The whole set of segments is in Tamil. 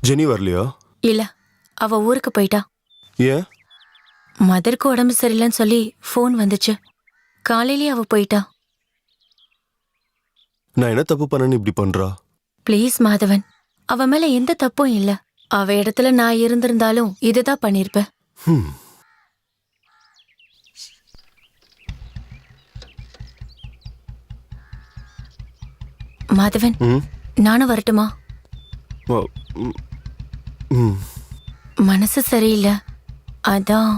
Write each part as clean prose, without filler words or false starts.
ஜெனி வரலையா? இல்ல, அவ ஊருக்கு போயிட்டா. ஏன்? மதருக்கு உடம்பு சரியில்லைன்னு சொல்லி ஃபோன் வந்துச்சு. காலையிலேயே அவ போயிட்டா. நான் என்ன தப்பு பண்ணேன்னு இப்படி பண்றா? ப்ளீஸ் மாதவன், அவ மேல எந்த தப்பும் இல்ல. அவ இடத்துல நான் இருந்திருந்தாலும் இதுதான் பண்ணிருப்பேன். ஹம். மாதவன், ம், நானும் வரட்டுமா? ஓ, ம், ம். மனசு சரியில்லை, அதான்.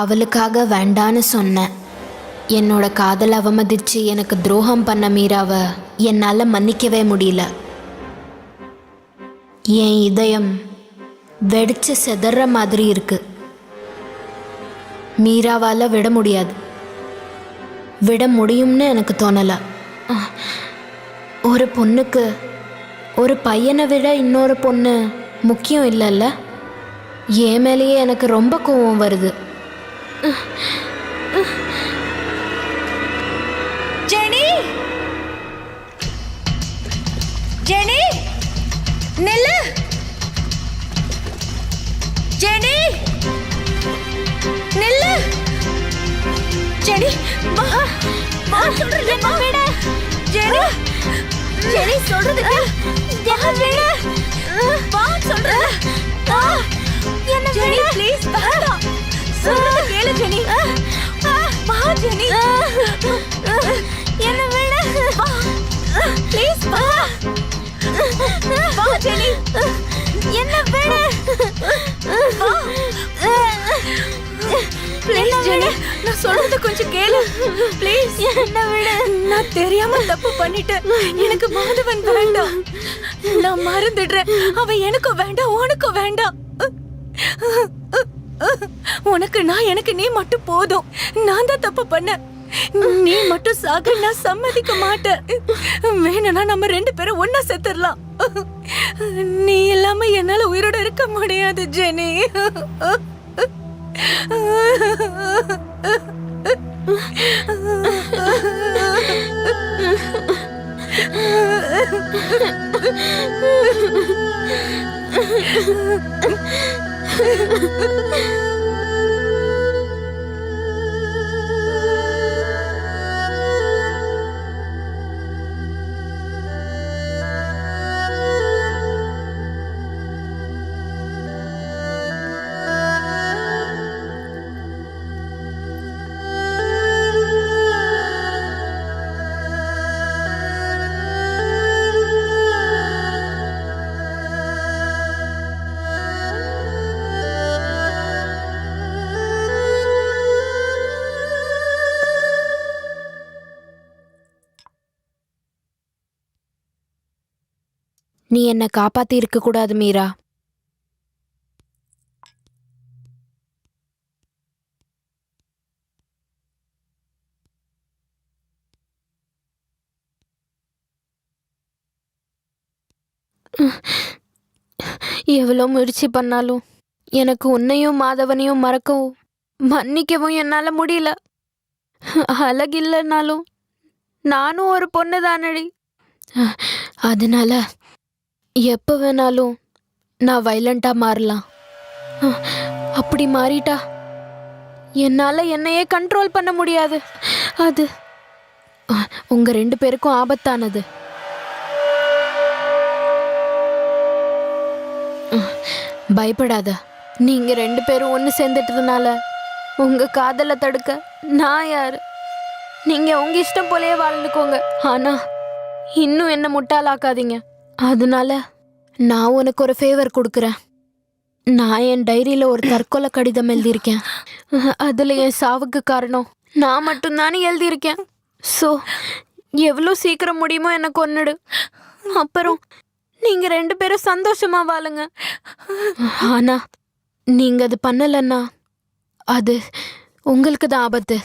அவளுக்காக வேண்டான்னு சொன்னேன். என்னோட காதல் அவமதிச்சு எனக்கு துரோகம் பண்ண மீராவை என்னால் மன்னிக்கவே முடியல. என் இதயம் வெடிச்சு செதற மாதிரி இருக்கு. மீராவால் விட முடியாது, விட முடியும்னு எனக்கு தோணலை. ஒரு பொண்ணுக்கு ஒரு பையனை விட இன்னொரு பொண்ணு முக்கியம் இல்லைல்ல? என் மேலேயே எனக்கு ரொம்ப கோவம் வருது. ஜெனி, ஜெனி, நில்லு. ஜெனி, நில்லு. ஜெனி, வா வா, சொல்றது என்ன விடு. ஜெனி, ஜெனி சொல்றது என்ன விடு. வா சொல்றது. என்ன ஜெனி, ப்ளீஸ் வா. சொல்றது கேளு ஜெனி. வா ஜெனி, என்ன விடு. வா ப்ளீஸ், வா வா ஜெனி, என்ன விடு. வா ப்ளீஸ் ஜெனி, நான் சொல்றது கொஞ்சம் கேளு ப்ளீஸ். என்ன விடு. நான் தெரியாம தப்பு பண்ணிட்டேன். எனக்கு மாதவன் வேண்டாம். நான் மறந்துடுறேன். அவ எனக்கும் வேண்டாம், உனக்கும் வேண்டாம். உனக்கு நான், எனக்கு நீ மட்டும் போதும். நான் தான் தப்பு பண்ண. நீ மட்டும் சாக நான் சம்மதிக்க மாட்டேன். வேணும்னா நம்ம 2 பேரும் ஒன்னா செத்துடலாம். நீ இல்லாம என்னால உயிரோட இருக்க முடியாது ஜெனி. நீ என்னை காப்பாத்தி இருக்க கூடாது மீரா. எவ்வளோ முயற்சி பண்ணாலும் எனக்கு உன்னையும் மாதவனையும் மறக்கவும் மன்னிக்கவும் என்னால முடியல. அழகில்லைனாலும் நானும் ஒரு பொண்ணு தானடி. அதனால எப்போ வேணாலும் நான் வைலண்டா மாறலாம். அப்படி மாறிட்டா என்னால என்னையே கண்ட்ரோல் பண்ண முடியாது. அது உங்க 2 பேருக்கும் ஆபத்தானது. பயப்படாத. நீங்க 2 பேரும் ஒன்று சேர்ந்துட்டதுனால உங்க காதலை தடுக்க நான் யாரு? நீங்க உங்க இஷ்டம் போலயே வாழ்ந்துக்கோங்க. ஆனா இன்னும் என்ன முட்டாளாக்காதீங்க. அதனால நான் உனக்கு ஒரு ஃபேவர் கொடுக்குறேன். நான் என் டைரியில ஒரு தற்கொலை கடிதம் எழுதியிருக்கேன். அதுல என் சாவுக்கு காரணம் நான் மட்டும்தானே எழுதியிருக்கேன். ஸோ எவ்வளோ சீக்கிரம் முடியுமோ எனக்கு கொன்னுடு. அப்புறம் நீங்க 2 பேரும் சந்தோஷமா வாழுங்க. ஆனா நீங்க அது பண்ணலன்னா அது உங்களுக்கு தான் ஆபத்து.